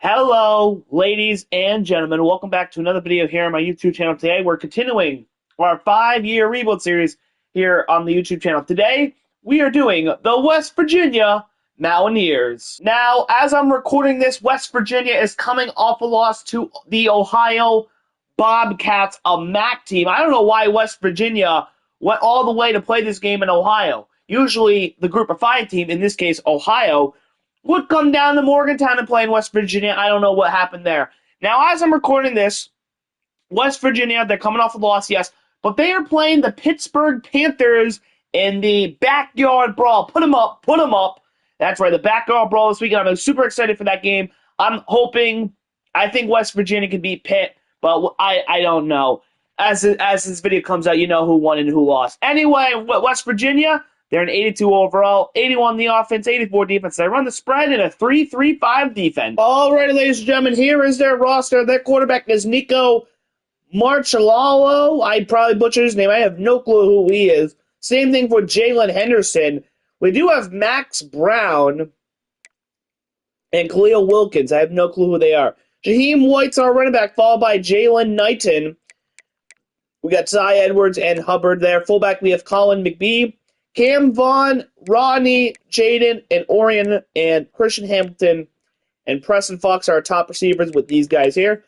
Hello, ladies and gentlemen. Welcome back to another video here on my YouTube channel. Today, we're continuing our 5-year rebuild series here on the YouTube channel. Today, we are doing the West Virginia Mountaineers. Now, as I'm recording this, West Virginia is coming off a loss to the Ohio Bobcats, a MAC team. I don't know why West Virginia went all the way to play this game in Ohio. Usually, the Group of 5 team, in this case, Ohio, would come down to Morgantown and play in West Virginia. I don't know what happened there. Now, as I'm recording this, West Virginia, they're coming off a loss, yes, but they are playing the Pittsburgh Panthers in the backyard brawl. Put them up, put them up. That's right, the backyard brawl this weekend. I'm super excited for that game. I think West Virginia can beat Pitt, but I don't know. As this video comes out, you know who won and who lost. Anyway, West Virginia, they're an 82 overall, 81 the offense, 84 defense. They run the spread in a 3-3-5 defense. All right, ladies and gentlemen, here is their roster. Their quarterback is Nico Marchalalo. I probably butchered his name. I have no clue who he is. Same thing for Jalen Henderson. We do have Max Brown and Khalil Wilkins. I have no clue who they are. Jaheim White's our running back, followed by Jalen Knighton. We got Ty Edwards and Hubbard there. Fullback, we have Colin McBee. Cam Vaughn, Rodney, Jaden, and Orion, and Christian Hamilton, and Preston Fox are our top receivers with these guys here.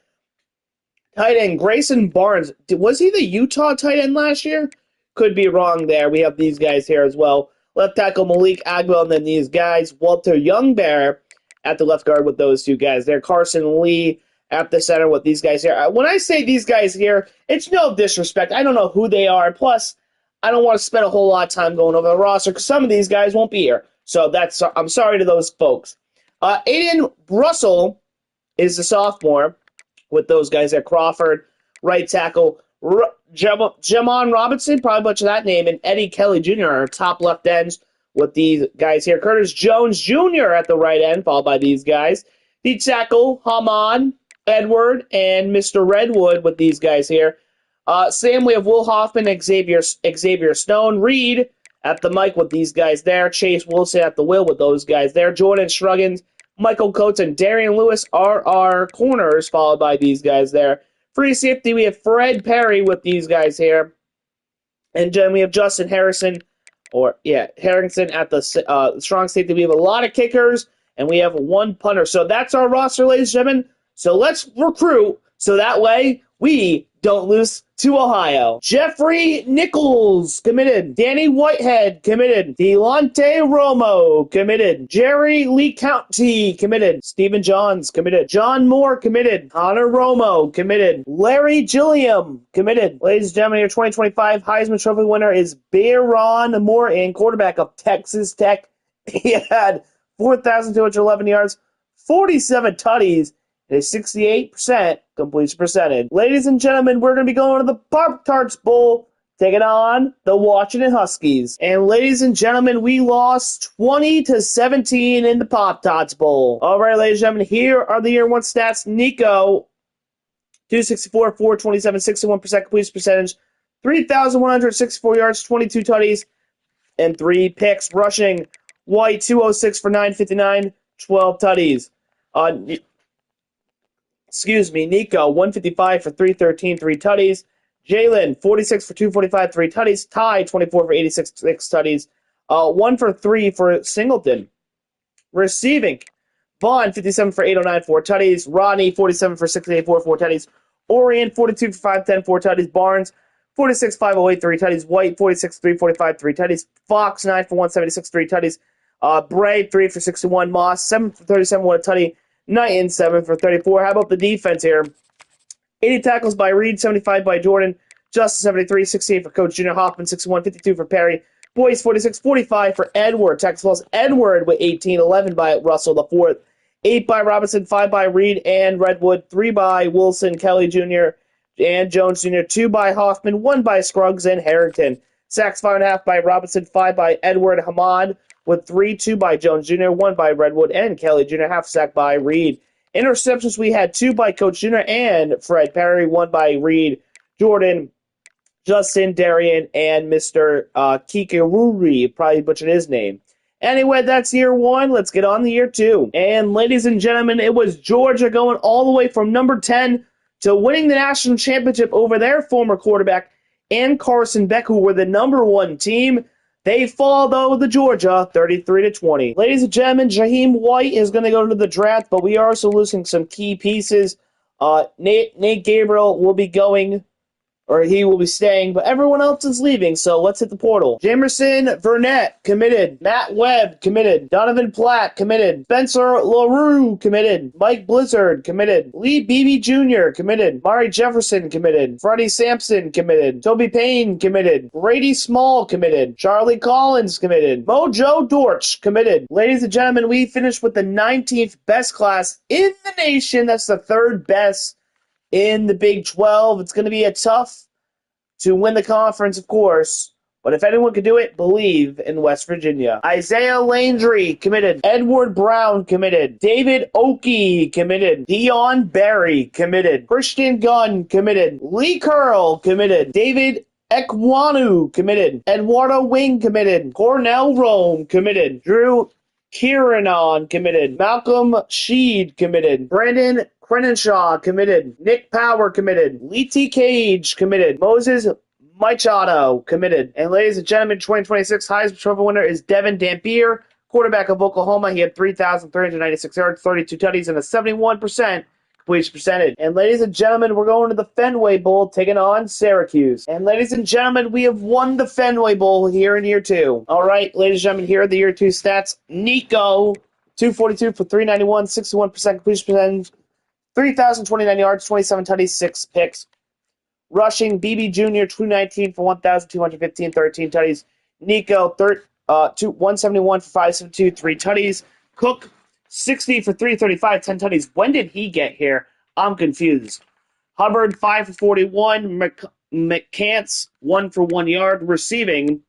Tight end, Grayson Barnes. Was he the Utah tight end last year? Could be wrong there. We have these guys here as well. Left tackle, Malik Agwell, and then these guys. Walter Youngbear at the left guard with those two guys there. Carson Lee at the center with these guys here. When I say these guys here, it's no disrespect. I don't know who they are. Plus, I don't want to spend a whole lot of time going over the roster because some of these guys won't be here. So I'm sorry to those folks. Aiden Russell is the sophomore with those guys there. Crawford, right tackle. Jamon Robinson, probably butcher that name, and Eddie Kelly Jr. are top left ends with these guys here. Curtis Jones Jr. at the right end, followed by these guys. D tackle, Haman, Edward, and Mr. Redwood with these guys here. Sam, we have Will Hoffman, Xavier Stone, Reed at the mic with these guys there. Chase Wilson at the wheel with those guys there. Jordan Shruggins, Michael Coates, and Darian Lewis are our corners, followed by these guys there. Free safety, we have Fred Perry with these guys here. And then we have Justin Harrison at the strong safety. We have a lot of kickers, and we have one punter. So that's our roster, ladies and gentlemen. So let's recruit so that way we don't lose to Ohio. Jeffrey Nichols, committed. Danny Whitehead, committed. Delonte Romo, committed. Jerry Lee County, committed. Stephen Johns, committed. John Moore, committed. Connor Romo, committed. Larry Gilliam, committed. Ladies and gentlemen, your 2025 Heisman Trophy winner is Baron Morton, quarterback of Texas Tech. He had 4,211 yards, 47 tutties, a 68% completion percentage. Ladies and gentlemen, we're going to be going to the Pop-Tarts Bowl, taking on the Washington Huskies. And ladies and gentlemen, we lost 20-17 in the Pop-Tarts Bowl. All right, ladies and gentlemen, here are the year one stats. Nico, 264, 427, 61% completion percentage, 3,164 yards, 22 tutties, and 3 picks. Rushing, White, 206 for 959, 12 tutties. Nico, 155 for 313, 3 tutties. Jalen, 46 for 245, 3 tutties. Ty, 24 for 86, 6 tutties. 1 for 3 for Singleton. Receiving, Vaughn, 57 for 809, 4 tutties. Rodney, 47 for 684, 4 tutties. Orion, 42 for 510, 4 tutties. Barnes, 46, 508, 3 tutties. White, 46, 345, 3 tutties. Fox, 9 for 176, 3 tutties. Bray, 3 for 61. Moss, 7 for 37, 1 tutty. Knighton, 7 for 34. How about the defense here? 80 tackles by Reed, 75 by Jordan. Justin, 73, 68 for Coach Junior. Hoffman, 61, 52 for Perry. Boyce, 46, 45 for Edward. Texas plus Edward with 18, 11 by Russell the fourth. 8 by Robinson, 5 by Reed and Redwood. 3 by Wilson, Kelly Jr., and Jones Jr. 2 by Hoffman. 1 by Scruggs and Harrington. Sacks, 5.5 by Robinson. 5 by Edward Hamad. With 2 by Jones Jr., 1 by Redwood, and Kelly Jr., half sack by Reed. Interceptions, we had 2 by Coach Jr. and Fred Perry, 1 by Reed, Jordan, Justin, Darian, and Mr. Kikaruri, probably butchered his name. Anyway, that's year one. Let's get on to year two. And ladies and gentlemen, it was Georgia going all the way from number 10 to winning the national championship over their former quarterback and Carson Beck, who were the number one team. They fall, though, to Georgia, 33-20. Ladies and gentlemen, Jaheim White is going to go to the draft, but we are also losing some key pieces. Nate Gabriel will be going, or he will be staying, but everyone else is leaving, so let's hit the portal. Jamerson Burnett, committed. Matt Webb, committed. Donovan Platt, committed. Spencer LaRue, committed. Mike Blizzard, committed. Lee Beebe Jr., committed. Mari Jefferson, committed. Freddie Sampson, committed. Toby Payne, committed. Brady Small, committed. Charlie Collins, committed. Mojo Dortch, committed. Ladies and gentlemen, we finished with the 19th best class in the nation. That's the third best in the Big 12. It's going to be a tough to win the conference, of course. But if anyone could do it, believe in West Virginia. Isaiah Landry, committed. Edward Brown, committed. David Oakey, committed. Dion Berry, committed. Christian Gunn, committed. Lee Curl, committed. David Ekwonu, committed. Eduardo Wing, committed. Cornell Rome, committed. Drew Kiranon, committed. Malcolm Sheed, committed. Brandon Crenshaw, committed. Nick Power, committed. Lee T. Cage, committed. Moses Machado, committed. And ladies and gentlemen, 2026 Heisman Trophy winner is Devin Dampier, quarterback of Oklahoma. He had 3,396 yards, 32 tutties, and a 71% completion percentage. And ladies and gentlemen, we're going to the Fenway Bowl, taking on Syracuse. And ladies and gentlemen, we have won the Fenway Bowl here in year two. All right, ladies and gentlemen, here are the year two stats. Nico, 242 for 391, 61% completion percentage, 3,029 yards, 27 tutties, 6 picks. Rushing, BB Jr., 219 for 1,215, 13 tutties. Nico, 171 for 572, 3 tutties. Cook, 60 for 335, 10 tutties. When did he get here? I'm confused. Hubbard, 5 for 41. McCants, 1 for 1 yard. Receiving,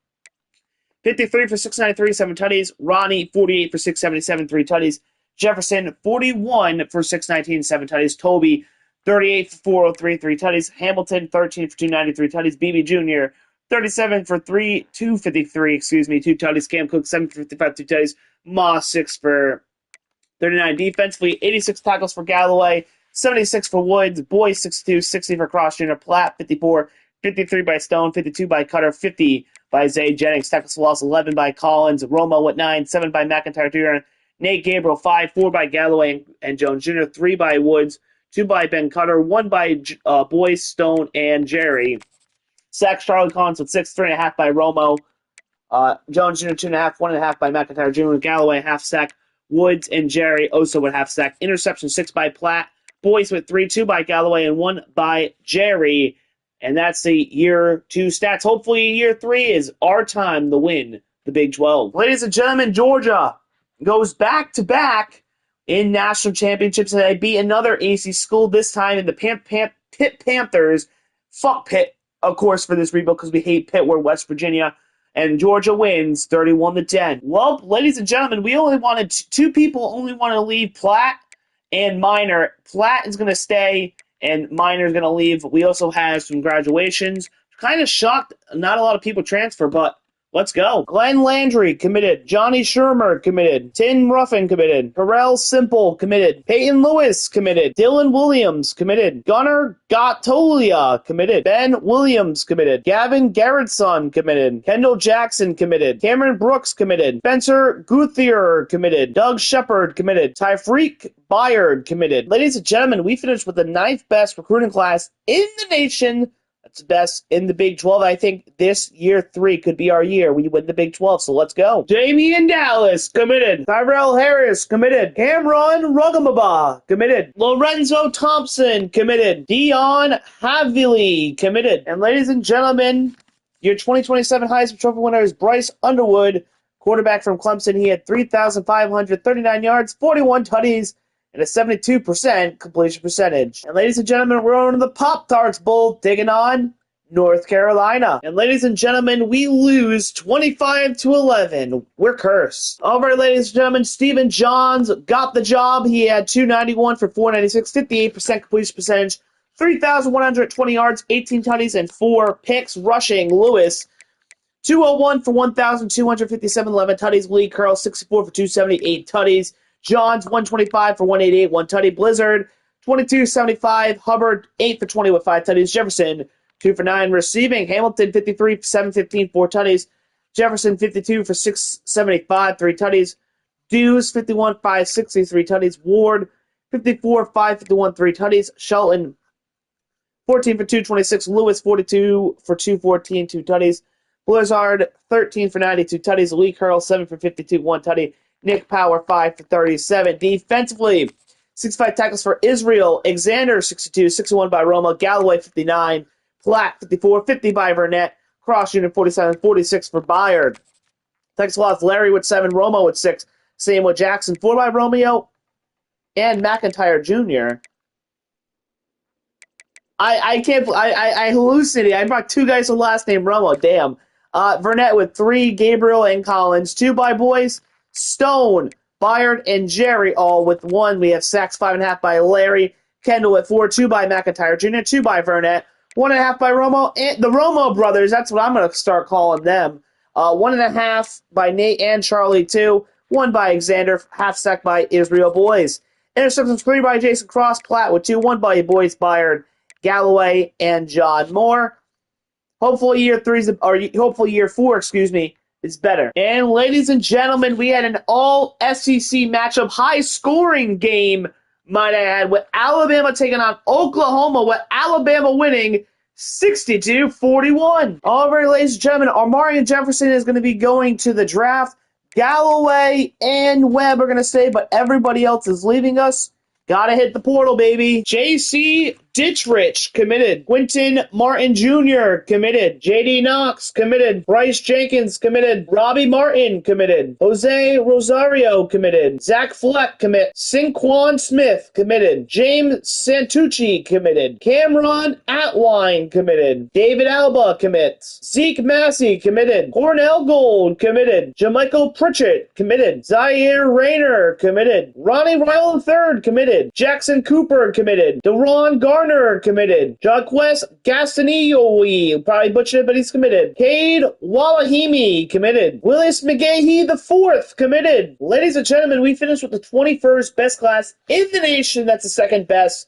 53 for 693, 7 tutties. Ronnie, 48 for 677, 3 tutties. Jefferson, 41 for 619, 7 tutties. Toby, 38 for 403, 3 tutties. Hamilton, 13 for 293 tutties. BB Jr., 37 for 253, 2 tutties. Cam Cook, 7 for 55, 2 tutties. Moss, 6 for 39. Defensively, 86 tackles for Galloway, 76 for Woods. Boyce, 62, 60 for Cross Jr. Platt, 54, 53 by Stone, 52 by Cutter, 50 by Zay Jennings. Tackles for loss, 11 by Collins. Romo with 9, 7 by McIntyre Jr. Nate Gabriel, 5, 4 by Galloway and Jones Jr., 3 by Woods, 2 by Ben Cutter, 1 by Boyce, Stone, and Jerry. Sacks, Charlie Collins with 6, 3.5 by Romo. Jones Jr., 2.5, 1.5 by McIntyre Jr., Galloway, half sack. Woods and Jerry also with half sack. Interception, 6 by Platt. Boyce with 3, 2 by Galloway, and 1 by Jerry. And that's the year 2 stats. Hopefully year 3 is our time to win the Big 12. Ladies and gentlemen, Georgia goes back-to-back in national championships, and they beat another AC school, this time in the Pitt Panthers. Fuck Pitt, of course, for this rebuild, because we hate Pitt. We're West Virginia. And Georgia wins 31-10. Well, ladies and gentlemen, we only wanted two people only want to leave, Platt and Minor. Platt is going to stay, and Minor is going to leave. We also have some graduations. Kind of shocked not a lot of people transfer, but let's go. Glenn Landry, committed. Johnny Shermer, committed. Tim Ruffin, committed. Terrell Simple, committed. Peyton Lewis, committed. Dylan Williams, committed. Gunnar Gottolia, committed. Ben Williams, committed. Gavin Garrettson, committed. Kendall Jackson, committed. Cameron Brooks, committed. Spencer Guthier, committed. Doug Shepard, committed. Tyreek Byard, committed. Ladies and gentlemen, we finished with the 9th best recruiting class in the nation. That's best in the Big 12. I think this year 3 could be our year. We win the Big 12, so let's go. Damian Dallas, committed. Tyrell Harris, committed. Cameron Rugamaba, committed. Lorenzo Thompson, committed. Dion Havili, committed. And ladies and gentlemen, your 2027 Heisman Trophy winner is Bryce Underwood, quarterback from Clemson. He had 3,539 yards, 41 tutties, and a 72% completion percentage. And ladies and gentlemen, we're on to the Pop-Tarts Bowl, taking on North Carolina. And ladies and gentlemen, we lose 25-11. We're cursed. All right, ladies and gentlemen, Stephen Johns got the job. He had 291 for 496, 58% completion percentage, 3,120 yards, 18 tutties, and 4 picks. Rushing, Lewis, 201 for 1,257 11 tutties. Lee Curl 64 for 278 tutties. Johns 125 for 188 1 tutty. Blizzard 2275. Hubbard 8 for 20 with 5 tutties. Jefferson 2 for 9 receiving. Hamilton 53 for 715 4 tutties. Jefferson 52 for 675 3 tutties. Dews 51 560 3 tutties. Ward 54 551 3 tutties. Shelton 14 for 226. Lewis 42 for 214 2 tutties. Blizzard 13 for 92 tutties. Lee Curl 7 for 52 1 tutty. Nick Power 5 for 37. Defensively, 65 tackles for Israel. Xander 62, 61 by Roma. Galloway 59. Platt 54, 50 by Burnett. Cross unit 47, 46 for Byard. Texas lost Larry with 7, Romo with 6. Same with Jackson, 4 by Romeo and McIntyre Jr. I hallucinated. I brought 2 guys with last name Romo. Damn. Burnett with 3, Gabriel and Collins. 2 by Boyce, Stone, Byard, and Jerry all with 1. We have sacks 5.5 by Larry. Kendall with 4, 2 by McIntyre Jr., 2 by Burnett. 1.5 by Romo, and the Romo brothers, that's what I'm going to start calling them. 1.5 by Nate and Charlie, 2. 1 by Xander, half sack by Israel Boys. Interceptions 3 by Jason Cross, Platt with 2. 1 by Boys, Byard, Galloway, and John Moore. Hopefully year 4, is better. And ladies and gentlemen, we had an all SEC matchup, high-scoring game, might I add, with Alabama taking on Oklahoma, with Alabama winning 62-41. All right, ladies and gentlemen, Amarian Jefferson is going to be going to the draft. Galloway and Webb are going to stay, but everybody else is leaving us. Gotta hit the portal, baby. J.C. Dittrich, committed. Quentin Martin Jr., committed. J.D. Knox, committed. Bryce Jenkins, committed. Robbie Martin, committed. Jose Rosario, committed. Zach Fleck, commit. Sinquan Smith, committed. James Santucci, committed. Cameron Atwine, committed. David Alba, commits. Zeke Massey, committed. Cornell Gold, committed. Jamichael Pritchett, committed. Zaire Rayner, committed. Ronnie Ryland III, committed. Jackson Cooper, committed. Deron Garner, committed. Jaquez Gastanillo, probably butchered it, but he's committed. Cade Wallahimi, committed. Willis McGahee IV, committed. Ladies and gentlemen, we finished with the 21st best class in the nation. That's the second best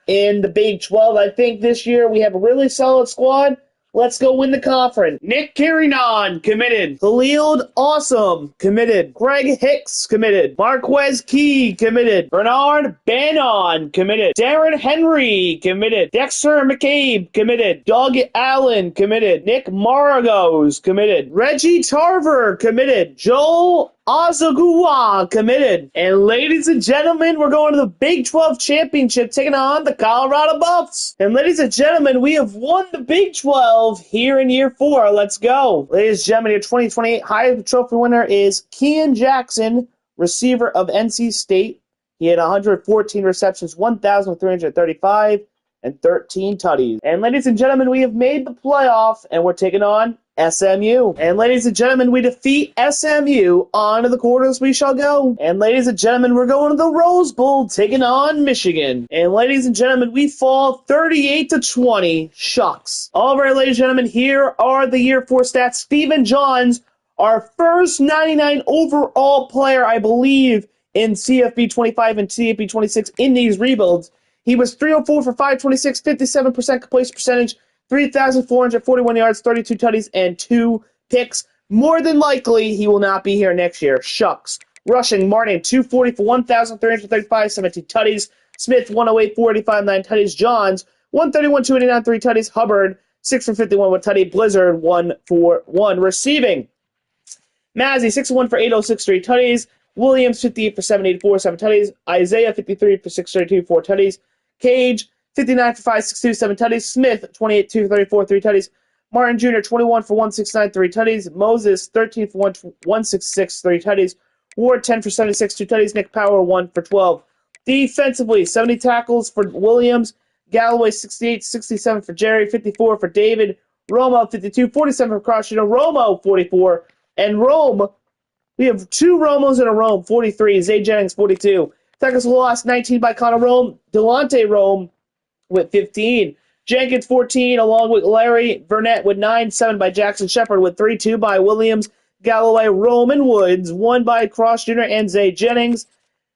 in the Big 12. I think this year we have a really solid squad. Let's go win the conference. Nick Carrinon, committed. Khalil Awesome, committed. Greg Hicks, committed. Marquez Key, committed. Bernard Bannon, committed. Darren Henry, committed. Dexter McCabe, committed. Doug Allen, committed. Nick Maragos, committed. Reggie Tarver, committed. Joel Azagua, committed. And ladies and gentlemen, we're going to the Big 12 Championship, taking on the Colorado Buffs. And ladies and gentlemen, we have won the Big 12 here in year 4. Let's go. Ladies and gentlemen, your 2028 Heisman Trophy winner is Kean Jackson, receiver of NC State. He had 114 receptions, 1,335, and 13 tutties. And ladies and gentlemen, we have made the playoff, and we're taking on SMU. And ladies and gentlemen, we defeat SMU. On to the quarters we shall go. And ladies and gentlemen, we're going to the Rose Bowl, taking on Michigan. And ladies and gentlemen, we fall 38-20. Shucks. All right, ladies and gentlemen, here are the year 4 stats. Stephen Johns, our first 99 overall player, I believe, in CFB 25 and CFB 26 in these rebuilds. He was 304 for 526, 57% completion percentage, 3,441 yards, 32 tutties, and 2 picks. More than likely, he will not be here next year. Shucks. Rushing, Martin, 240 for 1,335, 17 tutties. Smith, 108, 485, 9 tutties. Johns, 131, 289, 3 tutties. Hubbard, 6 for 51 with tutty. Blizzard, 1 for 1. Receiving, Mazzy, 6-1 for 806, 3 tutties. Williams, 58 for 784, 7 tutties. Isaiah, 53 for 632, 4 tutties. Cage, 59 for 562, 7 tutties. Smith, 28, 234, 3 tutties. Martin Jr., 21 for 169, 3 tutties. Moses, 13 for 166, 3 tutties. Ward, 10 for 76, 2 tutties. Nick Power, 1 for 12. Defensively, 70 tackles for Williams. Galloway, 68, 67 for Jerry, 54 for David. Romo, 52, 47 for Cross. Romo, 44. And Rome, we have 2 Romos in a Rome, 43. Zay Jennings, 42. Tackles for loss, 19 by Connor Rome. Delonte Rome with 15. Jenkins 14, along with Larry Burnett with 9, 7 by Jackson Shepard with 3, 2 by Williams, Galloway, Roman Woods, 1 by Cross Jr. and Zay Jennings.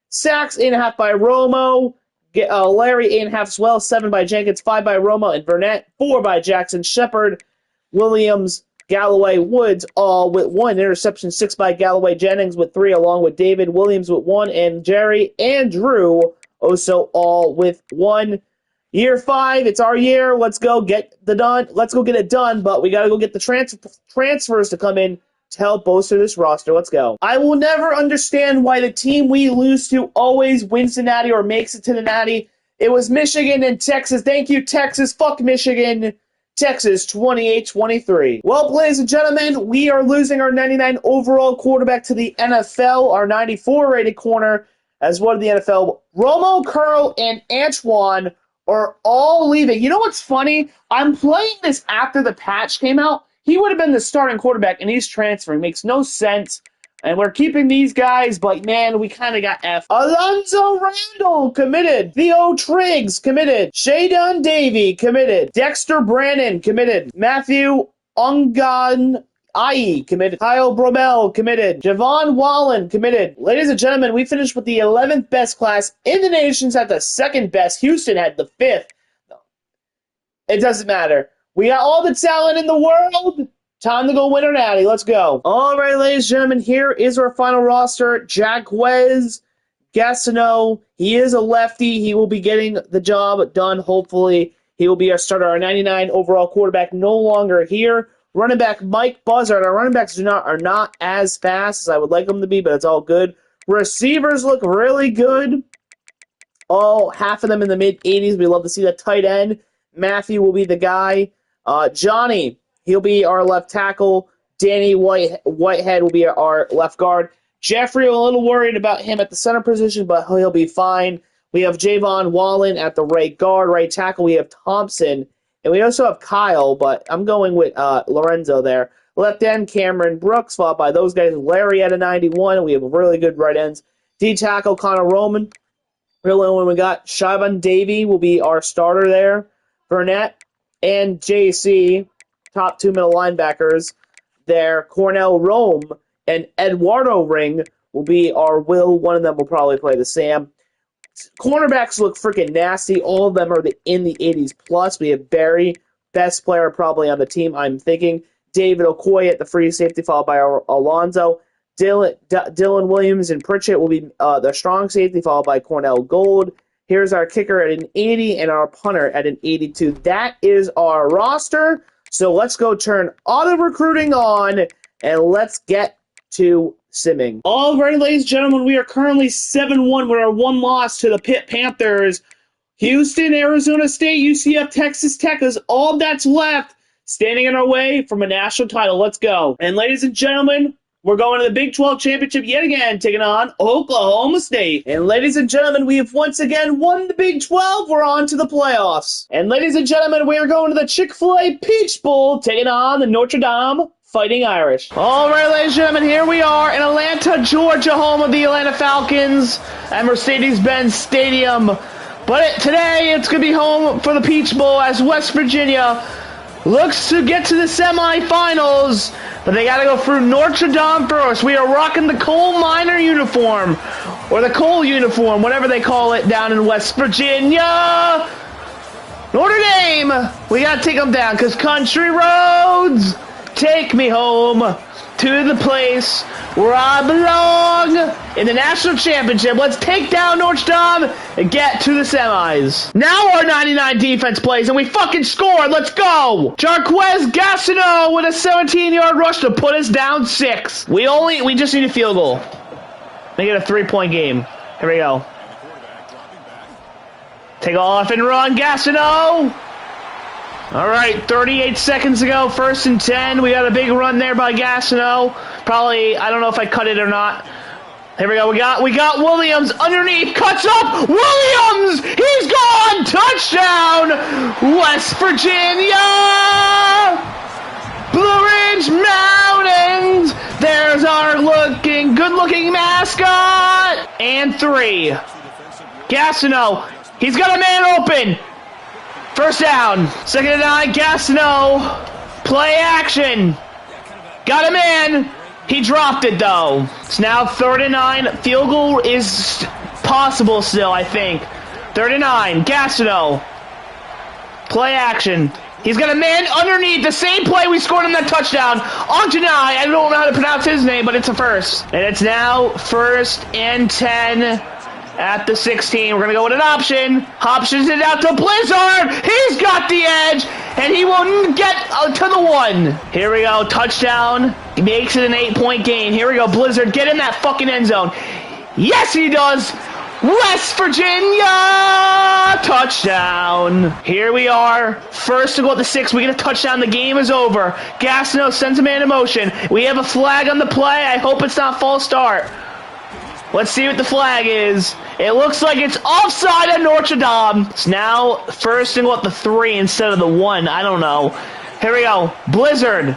Sacks 8.5 by Romo, Larry 8.5 as well, 7 by Jenkins, 5 by Romo and Burnett, 4 by Jackson Shepard, Williams, Galloway, Woods, all with 1 interception, 6 by Galloway, Jennings with 3, along with David Williams with 1, and Jerry and Drew also all with 1. Year 5, it's our year. Let's go get it done, but we got to go get the transfers to come in to help bolster this roster. Let's go. I will never understand why the team we lose to always wins the Natty or makes it to the Natty. It was Michigan and Texas. Thank you, Texas. Fuck Michigan. Texas 28-23. Well, ladies and gentlemen, we are losing our 99 overall quarterback to the NFL, our 94 rated corner as one of the NFL. Romo, Curl, and Antoine are all leaving. You know what's funny? I'm playing this after the patch came out. He would have been the starting quarterback, and he's transferring. Makes no sense. And we're keeping these guys, but, man, we kind of got F. Alonzo Randall, committed. Theo Triggs, committed. Shadon Davey, committed. Dexter Brannon, committed. Matthew Ongan committed. Kyle Bromell, committed. Javon Wallen, committed. Ladies and gentlemen, we finished with the 11th best class in the nations at the 2nd best. Houston had the 5th. It doesn't matter. We got all the talent in the world. Time to go win our Natty. Let's go. All right, ladies and gentlemen, here is our final roster. Jaquez Gastineau. He is a lefty. He will be getting the job done, hopefully. He will be our starter, our 99 overall quarterback, no longer here. Running back Mike Buzzard. Our running backs are not as fast as I would like them to be, but it's all good. Receivers look really good. All half of them in the mid-80s. We love to see that. Tight end. Matthew will be the guy. Johnny, he'll be our left tackle. Danny Whitehead will be our left guard. Jeffrey, I'm a little worried about him at the center position, but he'll be fine. We have Javon Wallen at the right guard, right tackle. We have Thompson. And we also have Kyle, but I'm going with Lorenzo there. Left end, Cameron Brooks, followed by those guys. Larry at a 91. We have really good right ends. D tackle, Connor Roman. Real one we got Shadon Davey will be our starter there. Burnett and JC, top 2 middle linebackers there. Cornell Rome and Eduardo Ring will be our will. One of them will probably play the Sam. Cornerbacks look freaking nasty. All of them are in the 80s plus. We have Barry, best player probably on the team, I'm thinking. David Okoye at the free safety, followed by Alonzo. Dylan Williams and Pritchett will be the strong safety, followed by Cornell Gold. Here's our kicker at an 80 and our punter at an 82. That is our roster. So let's go turn auto recruiting on and let's get to simming. All right, ladies and gentlemen, we are currently 7-1 with our one loss to the Pitt Panthers. Houston, Arizona State, UCF, Texas Tech is all that's left standing in our way from a national title. Let's go. And ladies and gentlemen, we're going to the Big 12 Championship yet again, taking on Oklahoma State. And ladies and gentlemen, we have once again won the Big 12. We're on to the playoffs. And ladies and gentlemen, we are going to the Chick-fil-A Peach Bowl, taking on the Notre Dame Fighting Irish. All right, ladies and gentlemen, here we are in Atlanta, Georgia, home of the Atlanta Falcons at Mercedes-Benz Stadium. But today, it's going to be home for the Peach Bowl as West Virginia looks to get to the semifinals, but they got to go through Notre Dame first. We are rocking the coal miner uniform, or the coal uniform, whatever they call it down in West Virginia. Notre Dame, we got to take them down, because country roads take me home to the place where I belong in the national championship. Let's take down Notre Dame and get to the semis. Now our 99 defense plays, and we fucking scored. Let's go. Jaquez Gastineau with a 17-yard rush to put us down 6. We just need a field goal. Make it a 3-point game. Here we go. Take off and run, Gastineau. All right, 38 seconds to go, 1st and 10. We got a big run there by Gastineau. Probably, I don't know if I cut it or not. Here we go. We got Williams underneath, cuts up. Williams, he's gone. Touchdown, West Virginia. Blue Ridge Mountains. There's our good-looking mascot. And 3. Gastineau, he's got a man open. First down. 2nd and 9. Gastineau. Play action. Got him in. He dropped it, though. It's now 3rd and 9. Field goal is possible still, I think. 3rd and 9. Gastineau. Play action. He's got a man underneath the same play we scored on that touchdown. Anjanai, I don't know how to pronounce his name, but it's a first. And it's now 1st and 10 at the 16. We're going to go with an option. Options it out to Blizzard. He's got the edge, and he will get to the 1. Here we go. Touchdown. He makes it an 8-point game. Here we go. Blizzard, get in that fucking end zone. Yes, he does. West Virginia! Touchdown! Here we are. First to go at the 6. We get a touchdown. The game is over. Gastineau sends a man in motion. We have a flag on the play. I hope it's not false start. Let's see what the flag is. It looks like it's offside at Notre Dame. It's now first and go at the 3 instead of the 1. I don't know. Here we go. Blizzard.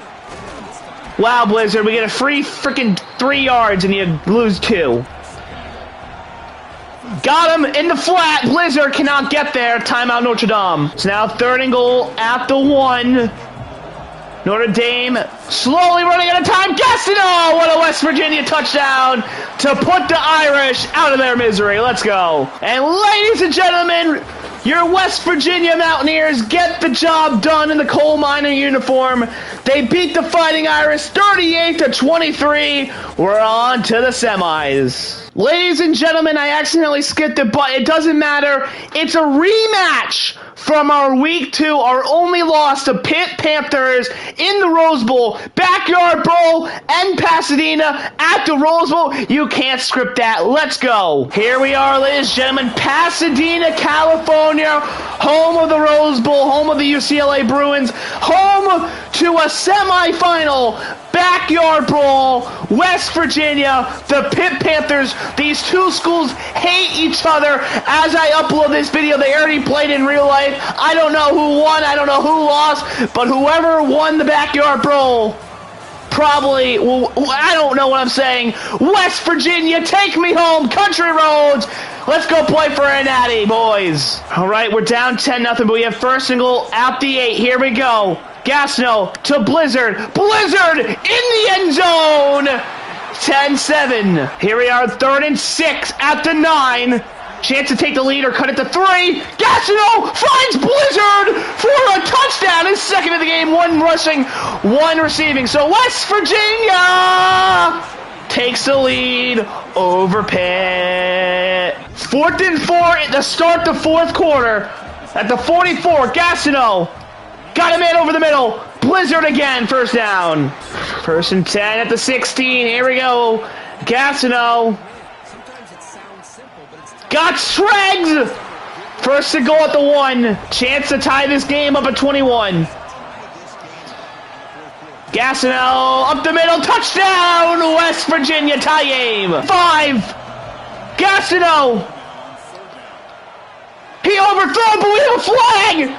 Wow, Blizzard. We get a free freaking 3 yards and you lose 2. Got him in the flat. Blizzard cannot get there. Timeout Notre Dame. It's now 3rd and goal at the 1. Notre Dame slowly running out of time. Gastineau! What a West Virginia touchdown to put the Irish out of their misery. Let's go. And ladies and gentlemen, your West Virginia Mountaineers get the job done in the coal miner uniform. They beat the Fighting Irish 38-23. We're on to the semis. Ladies and gentlemen, I accidentally skipped it, but it doesn't matter. It's a rematch from our Week 2, our only loss to Pitt Panthers in the Rose Bowl, Backyard Bowl, and Pasadena at the Rose Bowl. You can't script that. Let's go. Here we are, ladies and gentlemen, Pasadena, California, home of the Rose Bowl, home of the UCLA Bruins, home to a semifinal Backyard Bowl, West Virginia, the Pitt Panthers. These two schools hate each other. As I upload this video, they already played in real life. I don't know who won, I don't know who lost, but whoever won the Backyard Bowl probably, well, I don't know what I'm saying. West Virginia, take me home, country roads. Let's go play for a natty, boys. All right, we're down 10-0, but we have first and goal at the 8. Here we go. Gastineau to Blizzard. Blizzard in the end zone. 10-7. Here we are, 3rd and 6 at the 9. Chance to take the lead or cut it to 3. Gastineau finds Blizzard for a touchdown. His 2nd of the game. 1 rushing, 1 receiving. So West Virginia takes the lead over Pitt. 4th and 4 at the start the 4th quarter. At the 44, Gastineau got him in over the middle. Blizzard again, first down. 1st and 10 at the 16. Here we go. Gastineau got Shreds. First to go at the 1. Chance to tie this game up at 21. Gastineau up the middle. Touchdown. West Virginia tie game. 5. Gastineau. He overthrew, but we have a flag.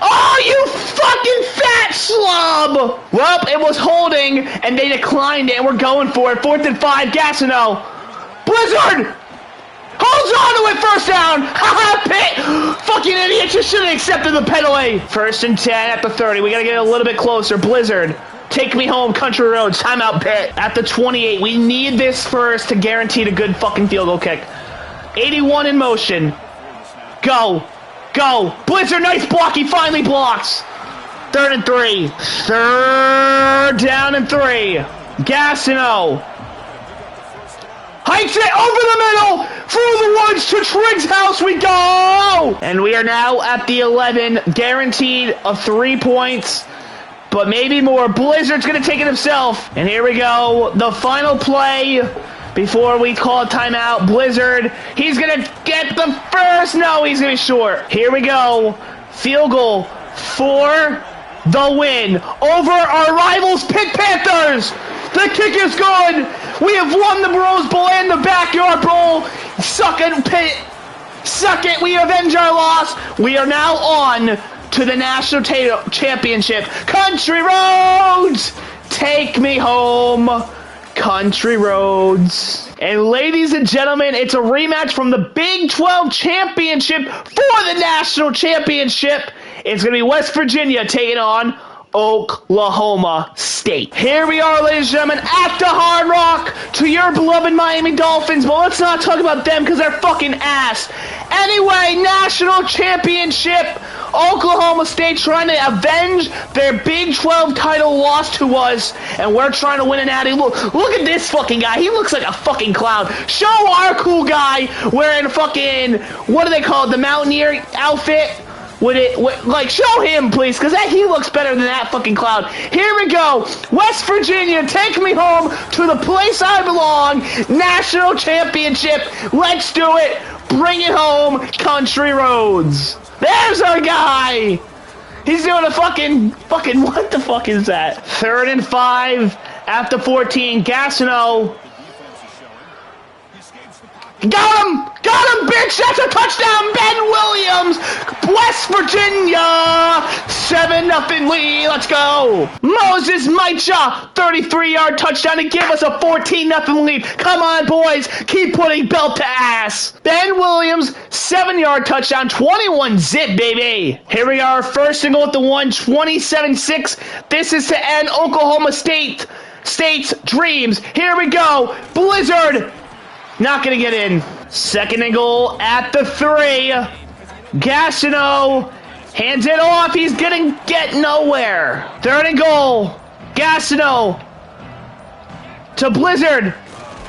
Oh, you fucking fat slob! Well, it was holding, and they declined it, and we're going for it. 4th and 5, Gastineau. Blizzard! Holds on to it, first down! Haha, Pitt! Fucking idiot, you should have accepted the penalty. 1st and 10 at the 30. We gotta get a little bit closer. Blizzard, take me home, country roads. Timeout, Pitt. At the 28, we need this first to guarantee a good fucking field goal kick. 81 in motion. Go. Go. Blizzard, nice block. He finally blocks. 3rd and 3. 3rd down and 3. Gastineau hikes it over the middle. Through the woods to Triggs' house we go. And we are now at the 11. Guaranteed of 3 points. But maybe more. Blizzard's going to take it himself. And here we go. The final play before we call a timeout. Blizzard, he's going to get the first. No, he's going to be short. Here we go. Field goal for the win over our rivals, Pitt Panthers. The kick is good. We have won the Rose Bowl and the Backyard Bowl. Suck it, Pitt. Suck it. We avenge our loss. We are now on to the national championship. Country roads, take me home. Country Roads. And ladies and gentlemen, it's a rematch from the Big 12 Championship for the National Championship. It's going to be West Virginia taking on Oklahoma State. Here we are, ladies and gentlemen, at the Hard Rock to your beloved Miami Dolphins, but let's not talk about them because they're fucking ass. Anyway, National Championship, Oklahoma State trying to avenge their Big 12 title loss to us, and we're trying to win an Natty. Look at this fucking guy. He looks like a fucking clown. Show our cool guy wearing fucking, what do they call it, the Mountaineer outfit? Like, show him, please, because he looks better than that fucking clown. Here we go. West Virginia, take me home to the place I belong. National Championship. Let's do it. Bring it home, Country Roads. There's our guy. He's doing a fucking, what the fuck is that? 3rd and 5 after 14. Gastineau. Got him! Got him, bitch! That's a touchdown! Ben Williams! West Virginia! 7-0 lead. Let's go! Moses Maicha! 33-yard touchdown to give us a 14-0 lead. Come on, boys! Keep putting belt to ass! Ben Williams, 7-yard touchdown, 21-zip, baby! Here we are, first and goal at the 1, 27-6. This is to end Oklahoma State's dreams. Here we go! Blizzard! Not going to get in. 2nd and goal at the 3. Gastineau hands it off. He's going to get nowhere. 3rd and goal. Gastineau to Blizzard.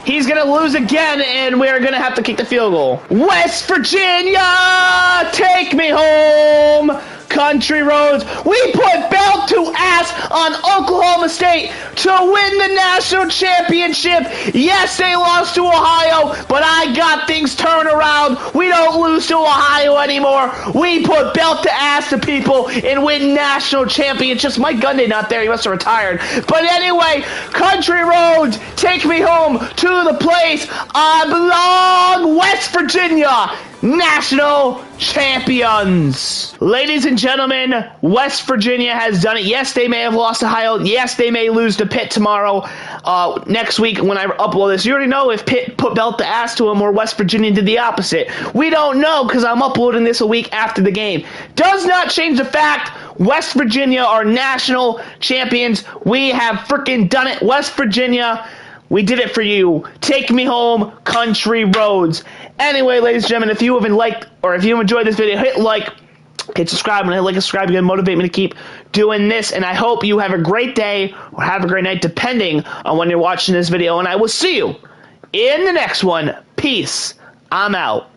He's going to lose again, and we're going to have to kick the field goal. West Virginia, take me home. Country Roads. We put belt to ass on Oklahoma State to win the national championship. Yes, they lost to Ohio, but I got things turned around. We don't lose to Ohio anymore. We put belt to ass to people and win national championships. Mike Gundy not there. He must have retired. But anyway, Country Roads, take me home to the place I belong. West Virginia, national champions. Ladies and gentlemen, West Virginia has done it. Yes, they may have lost to Ohio. Yes, they may lose to Pitt tomorrow. Next week when I upload this, you already know if Pitt put belt to ass to them or West Virginia did the opposite. We don't know because I'm uploading this a week after the game. Does not change the fact West Virginia are national champions. We have freaking done it. West Virginia, we did it for you. Take me home, Country Roads. Anyway, ladies and gentlemen, if you haven't liked or if you enjoyed this video, hit like, hit subscribe, and hit like and subscribe. You're going to motivate me to keep doing this. And I hope you have a great day or have a great night, depending on when you're watching this video. And I will see you in the next one. Peace. I'm out.